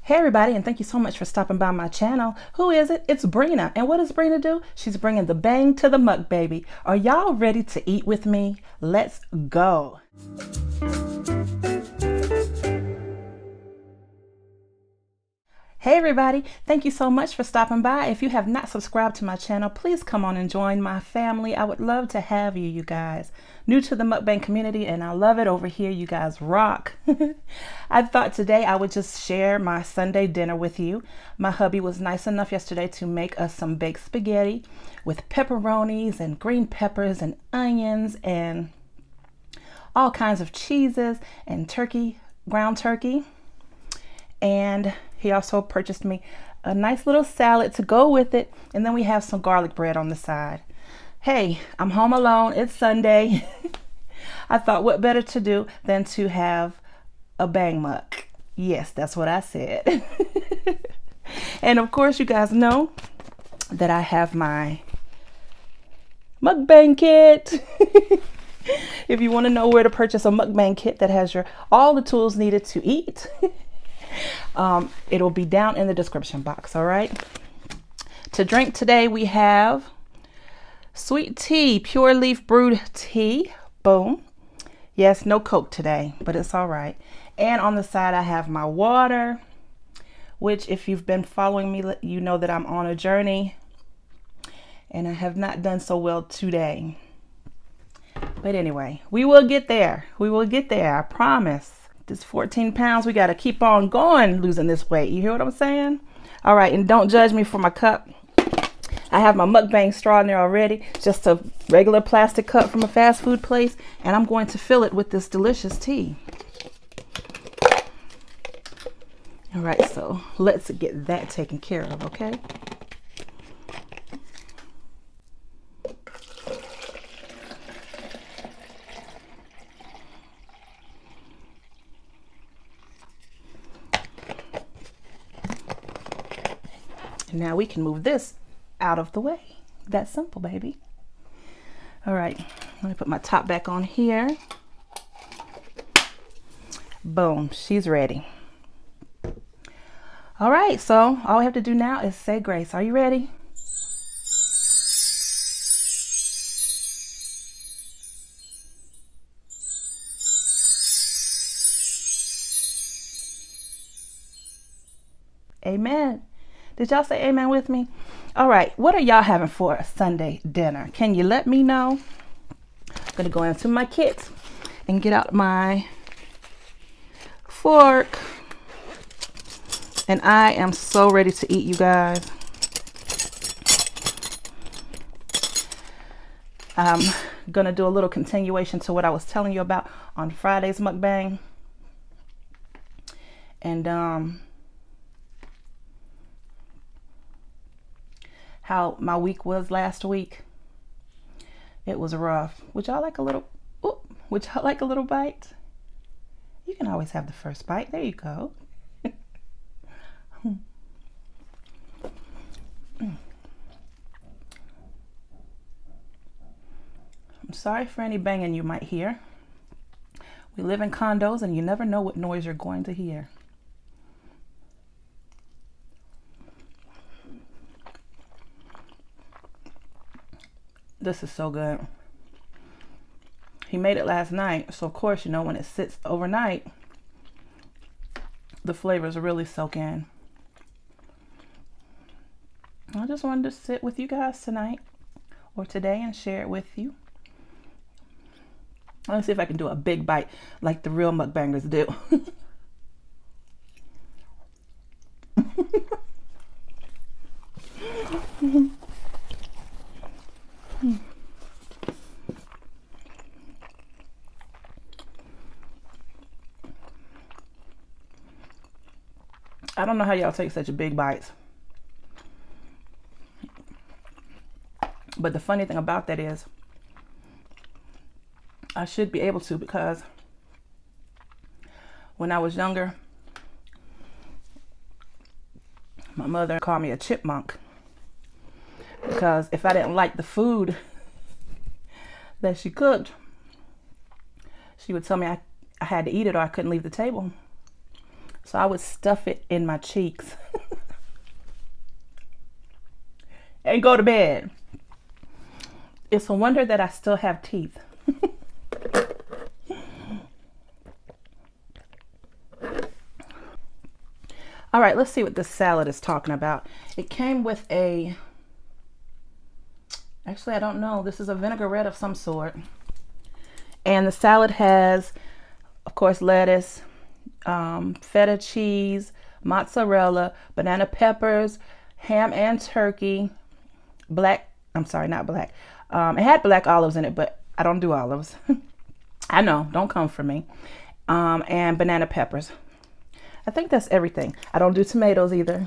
Hey everybody, and thank you so much for stopping by my channel. Who is it? It's Brina. And what does Brina do? She's bringing the bang to the muck, baby. Are y'all ready to eat with me? Let's go. Hey everybody, thank you so much for stopping by. If you have not subscribed to my channel, please come on and join my family. I would love to have you guys. New to the mukbang community, and I love it over here. You guys rock. I thought today I would just share my Sunday dinner with you. My hubby was nice enough yesterday to make us some baked spaghetti with pepperonis and green peppers and onions and all kinds of cheeses and turkey, ground turkey. And he also purchased me a nice little salad to go with it. And then we have some garlic bread on the side. Hey, I'm home alone. It's Sunday. I thought what better to do than to have a bang muck. Yes, that's what I said. And of course, you guys know that I have my mukbang kit. If you want to know where to purchase a mukbang kit that has all the tools needed to eat, it'll be down in the description box. All right. To drink today, we have sweet tea, pure leaf brewed tea. Boom. Yes, no Coke today, but it's all right. And on the side, I have my water, which if you've been following me, you know that I'm on a journey and I have not done so well today. But anyway, we will get there. We will get there. I promise. This 14 pounds, we got to keep on going losing this weight. You hear what I'm saying? All right, and don't judge me for my cup. I have my mukbang straw in there already. Just a regular plastic cup from a fast food place. And I'm going to fill it with this delicious tea. All right, so let's get that taken care of, okay? Now we can move this out of the way. That's simple, baby. All right, let me put my top back on here. Boom, she's ready. All right, so all we have to do now is say grace. Are you ready? Amen. Did y'all say amen with me? All right, what are y'all having for a Sunday dinner? Can you let me know? I'm gonna go into my kit and get out my fork. And I am so ready to eat, you guys. I'm gonna do a little continuation to what I was telling you about on Friday's mukbang. And how my week was last week. It was rough. Would y'all like a little, would y'all like a little bite? You can always have the first bite. There you go. I'm sorry for any banging you might hear. We live in condos and you never know what noise you're going to hear. This is so good. He made it last night, so of course, you know, when it sits overnight, the flavors really soak in. I just wanted to sit with you guys tonight or today and share it with you. Let's see if I can do a big bite like the real mukbangers do. I don't know how y'all take such big bites. But the funny thing about that is I should be able to, because when I was younger, my mother called me a chipmunk because if I didn't like the food that she cooked, she would tell me I had to eat it or I couldn't leave the table. So I would stuff it in my cheeks and go to bed. It's a wonder that I still have teeth. All right, let's see what this salad is talking about. It came with a, actually, I don't know. This is a vinaigrette of some sort. And the salad has, of course, lettuce, feta cheese, mozzarella, banana peppers, ham and turkey, I'm sorry, not black. It had black olives in it, but I don't do olives. I know, don't come for me. And banana peppers. I think that's everything. I don't do tomatoes either.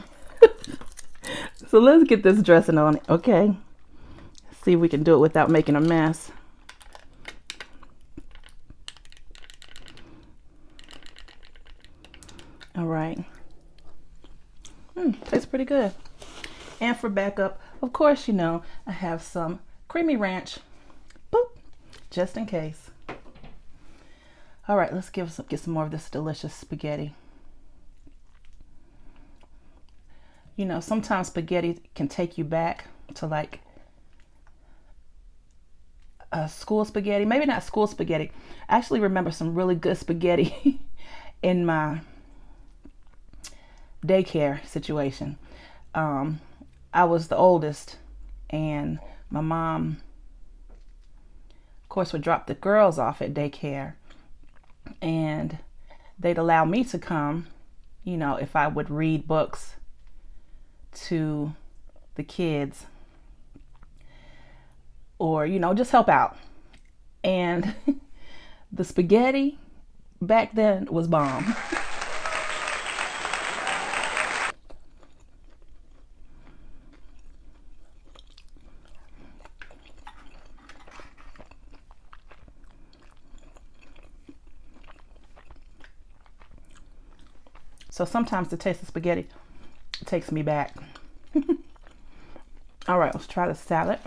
So let's get this dressing on it, okay? See if we can do it without making a mess. All right. Tastes pretty good. And for backup, of course, you know, I have some creamy ranch. Boop, just in case. All right, let's get some more of this delicious spaghetti. You know, sometimes spaghetti can take you back to like school spaghetti. Maybe not school spaghetti. I actually remember some really good spaghetti in my daycare situation. I was the oldest, and my mom, of course, would drop the girls off at daycare, and they'd allow me to come, you know, if I would read books to the kids, or, you know, just help out. And the spaghetti back then was bomb. So sometimes the taste of spaghetti takes me back. All right, let's try the salad.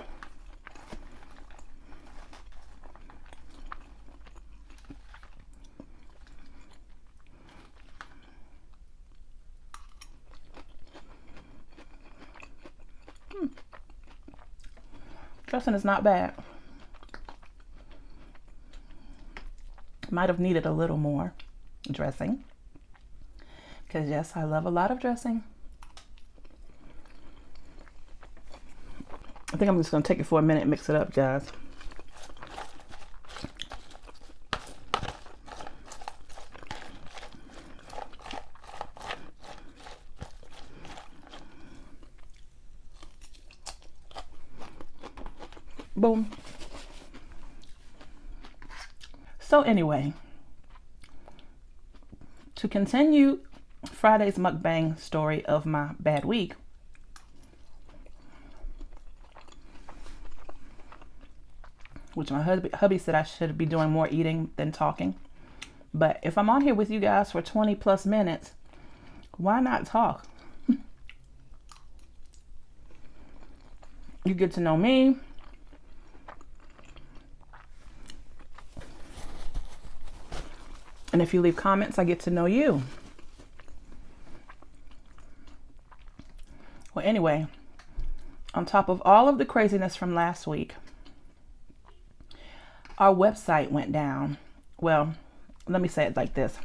Dressing is not bad. Might have needed a little more dressing, because yes, I love a lot of dressing. I think I'm just going to take it for a minute and mix it up, guys. Boom. So anyway, to continue Friday's mukbang story of my bad week, which my hubby said I should be doing more eating than talking. But if I'm on here with you guys for 20 plus minutes, why not talk? You get to know me. And if you leave comments, I get to know you. Well, anyway, on top of all of the craziness from last week, our website went down. Well, let me say it like this.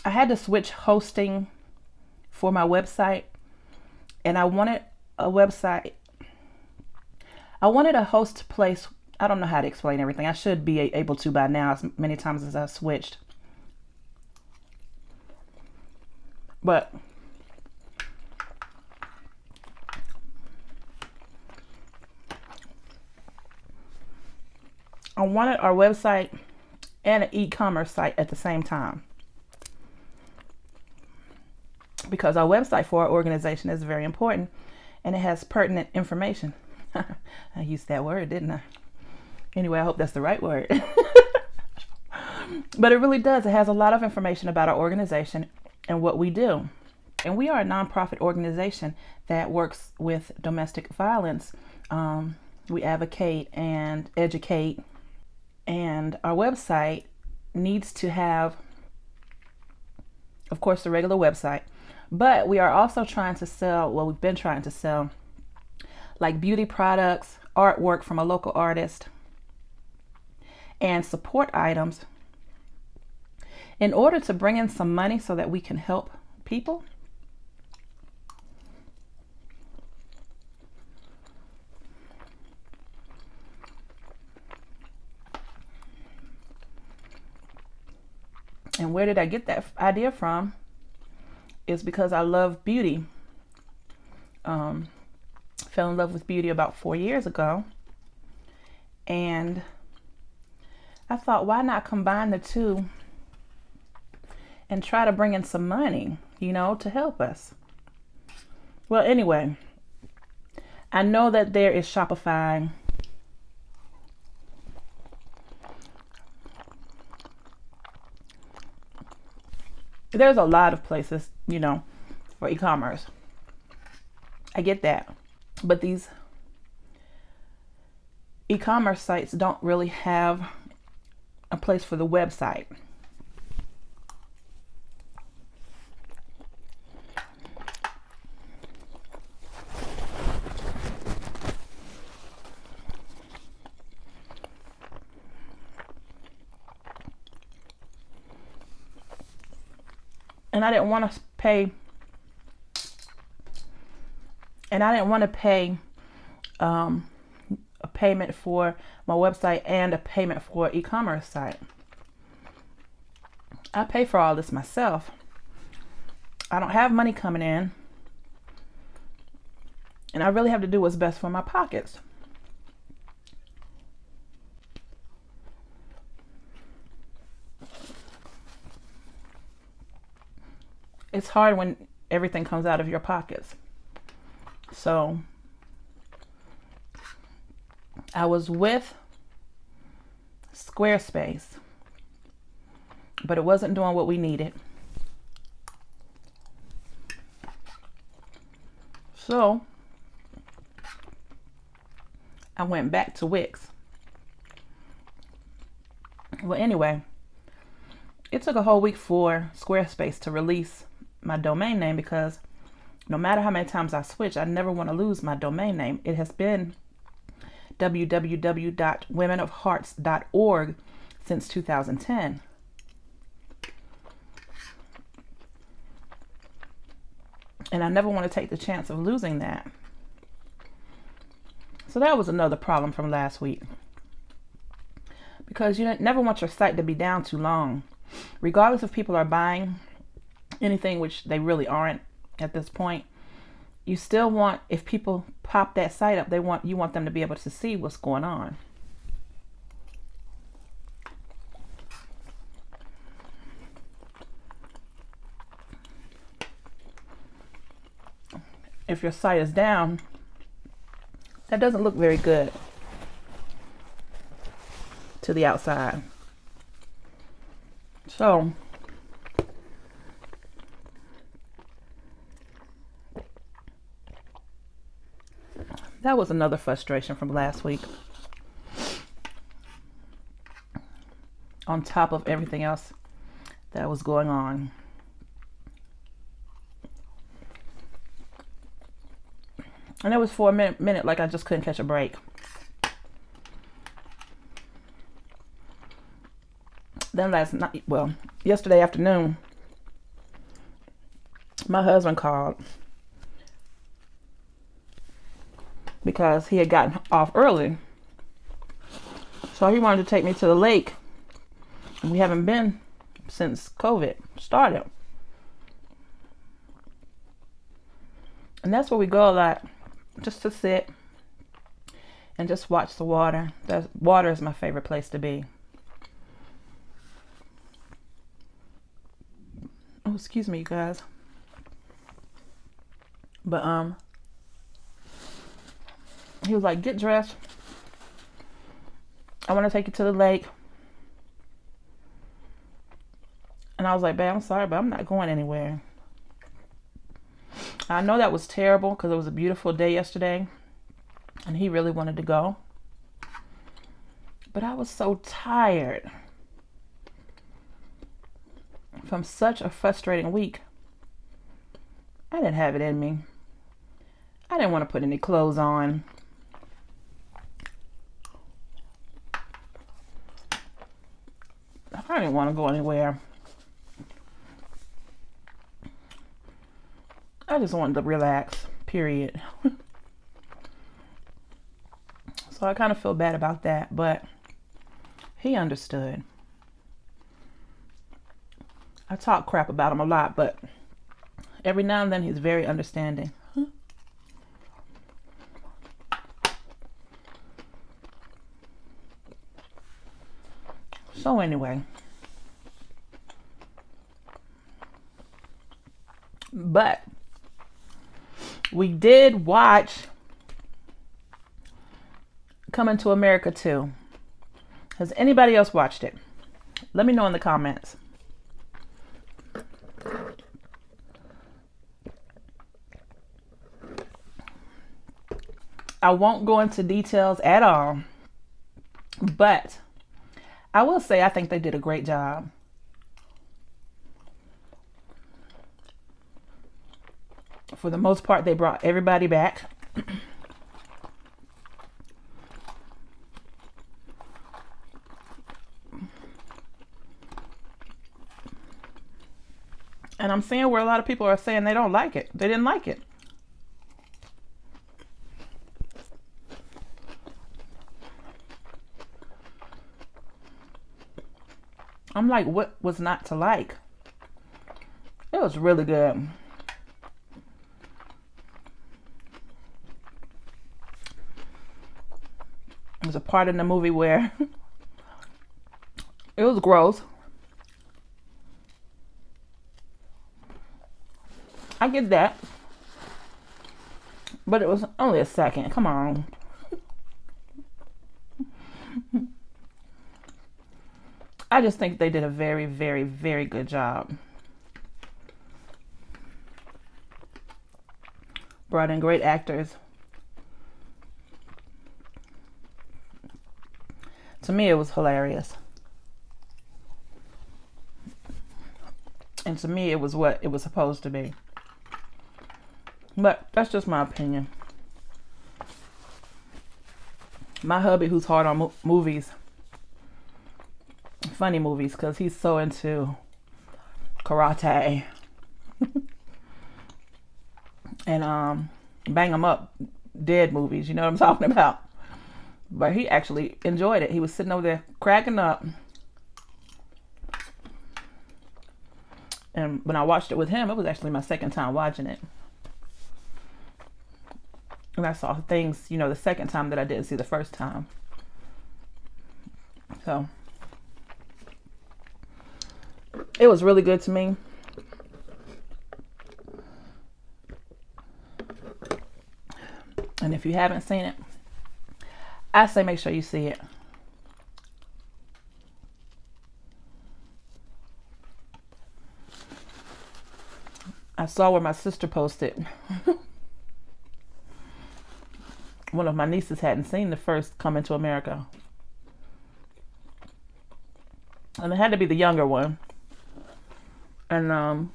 I had to switch hosting for my website, and I wanted a host place. I don't know how to explain everything. I should be able to by now, as many times as I've switched. But I wanted our website and an e-commerce site at the same time, because our website for our organization is very important and it has pertinent information. I used that word, didn't I? Anyway, I hope that's the right word. But it really does. It has a lot of information about our organization and what we do. And we are a nonprofit organization that works with domestic violence. We advocate and educate. And our website needs to have of course, the regular website. But we are also trying to sell, well, we've been trying to sell like beauty products, artwork from a local artist, and support items in order to bring in some money so that we can help people. And where did I get that idea from? Is because I love beauty. Fell in love with beauty about 4 years ago. And I thought, why not combine the two and try to bring in some money, you know, to help us. Well, anyway, I know that there is Shopify. There's a lot of places, you know, for e-commerce. I get that. But these e-commerce sites don't really have a place for the website. And I didn't want to pay a payment for my website and a payment for an e-commerce site. I pay for all this myself. I don't have money coming in, and I really have to do what's best for my pockets. It's hard when everything comes out of your pockets. So I was with Squarespace, but it wasn't doing what we needed. So I went back to Wix. Well, anyway, it took a whole week for Squarespace to release my domain name, because no matter how many times I switch, I never want to lose my domain name. It has been www.womenofhearts.org since 2010. And I never want to take the chance of losing that. So that was another problem from last week, because you never want your site to be down too long, regardless if people are buying anything, which they really aren't at this point. You still want, if people pop that site up, you want them to be able to see what's going on. If your site is down, that doesn't look very good to the outside. So that was another frustration from last week, on top of everything else that was going on. And it was for a minute like I just couldn't catch a break. Then yesterday afternoon, my husband called because he had gotten off early. So he wanted to take me to the lake. We haven't been since COVID started. And that's where we go a lot, just to sit and just watch the water. Water is my favorite place to be. Oh, excuse me, you guys. But he was like, get dressed. I want to take you to the lake. And I was like, babe, I'm sorry, but I'm not going anywhere. I know that was terrible because it was a beautiful day yesterday and he really wanted to go. But I was so tired from such a frustrating week, I didn't have it in me. I didn't want to put any clothes on. I didn't want to go anywhere. I just wanted to relax, period. So I kind of feel bad about that, but he understood. I talk crap about him a lot, but every now and then he's very understanding. So anyway, but we did watch Coming to America 2. Has anybody else watched it? Let me know in the comments. I won't go into details at all, but I will say I think they did a great job. For the most part, they brought everybody back. And I'm seeing where a lot of people are saying they don't like it. They didn't like it. I'm like, what was not to like? It was really good. There's a part in the movie where it was gross. I get that. But it was only a second. Come on. I just think they did a very, very, very good job. Brought in great actors. To me, it was hilarious. And to me, it was what it was supposed to be. But that's just my opinion. My hubby, who's hard on movies, funny movies, because he's so into karate and bang 'em up dead movies, you know what I'm talking about. But he actually enjoyed it. He was sitting over there cracking up. And when I watched it with him, it was actually my second time watching it. And I saw things, you know, the second time that I didn't see the first time. So it was really good to me. And if you haven't seen it, I say make sure you see it. I saw where my sister posted. One of my nieces hadn't seen the first Coming to America. And it had to be the younger one. And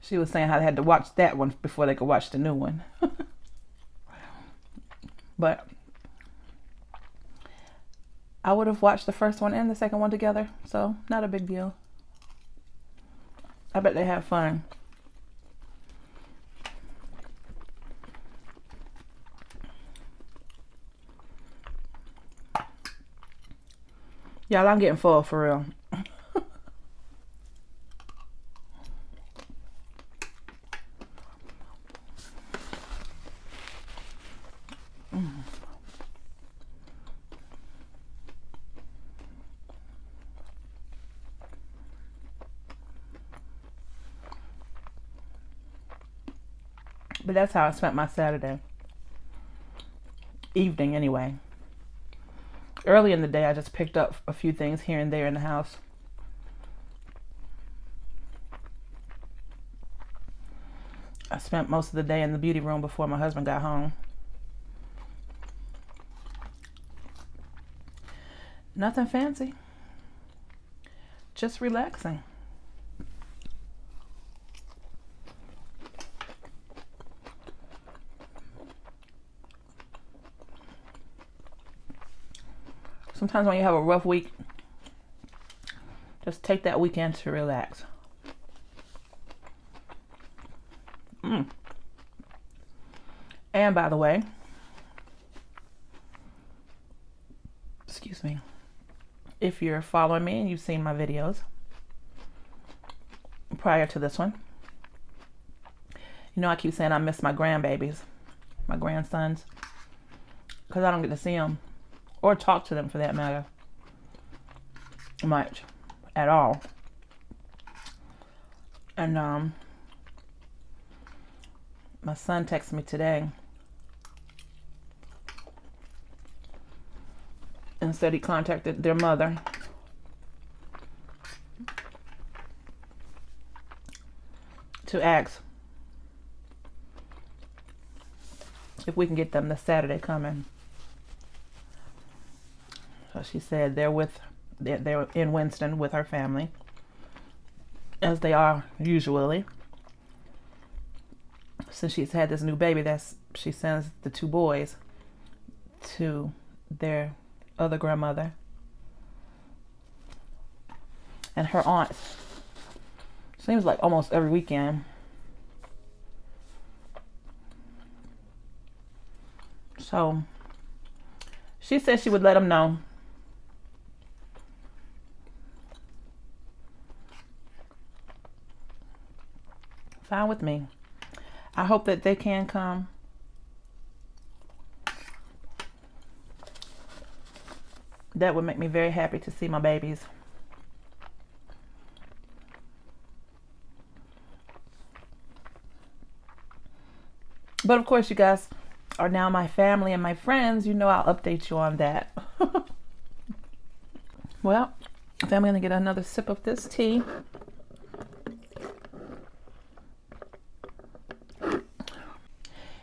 she was saying how they had to watch that one before they could watch the new one. But I would have watched the first one and the second one together, so not a big deal. I bet they have fun. Y'all, I'm getting full for real. But that's how I spent my Saturday evening anyway. Early in the day, I just picked up a few things here and there in the house. I spent most of the day in the beauty room before my husband got home. Nothing fancy. Just relaxing. Sometimes when you have a rough week, just take that weekend to relax. And by the way, excuse me, if you're following me and you've seen my videos prior to this one, you know I keep saying I miss my grandbabies, my grandsons, because I don't get to see them or talk to them for that matter much at all. And my son texted me today and said he contacted their mother to ask if we can get them this Saturday coming. So she said they're in Winston with her family, as they are usually. Since she's had this new baby, she sends the two boys to their other grandmother and her aunt. Seems like almost every weekend. So she said she would let them know. Fine with me. I hope that they can come. That would make me very happy to see my babies. But of course, you guys are now my family and my friends. You know I'll update you on that. Well, I'm going to get another sip of this tea.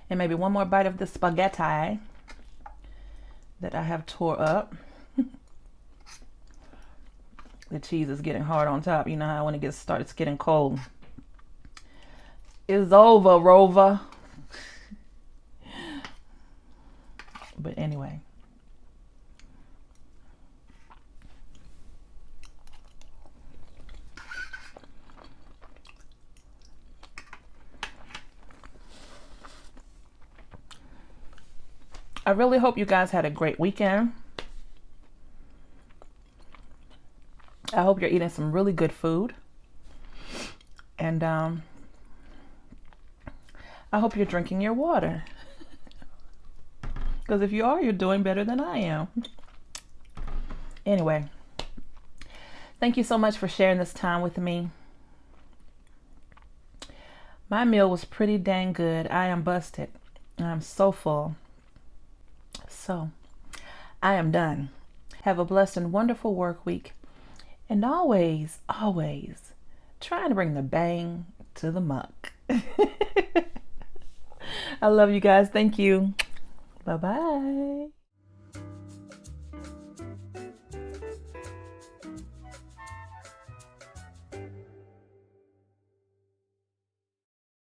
And maybe one more bite of the spaghetti that I have tore up. The cheese is getting hard on top. You know how when it starts getting cold. It's over, Rover. But anyway. I really hope you guys had a great weekend. I hope you're eating some really good food. And I hope you're drinking your water. Because if you are, you're doing better than I am. Anyway, thank you so much for sharing this time with me. My meal was pretty dang good. I am busted. I'm so full. So, I am done. Have a blessed and wonderful work week. And always, always trying to bring the bang to the muck. I love you guys. Thank you. Bye-bye.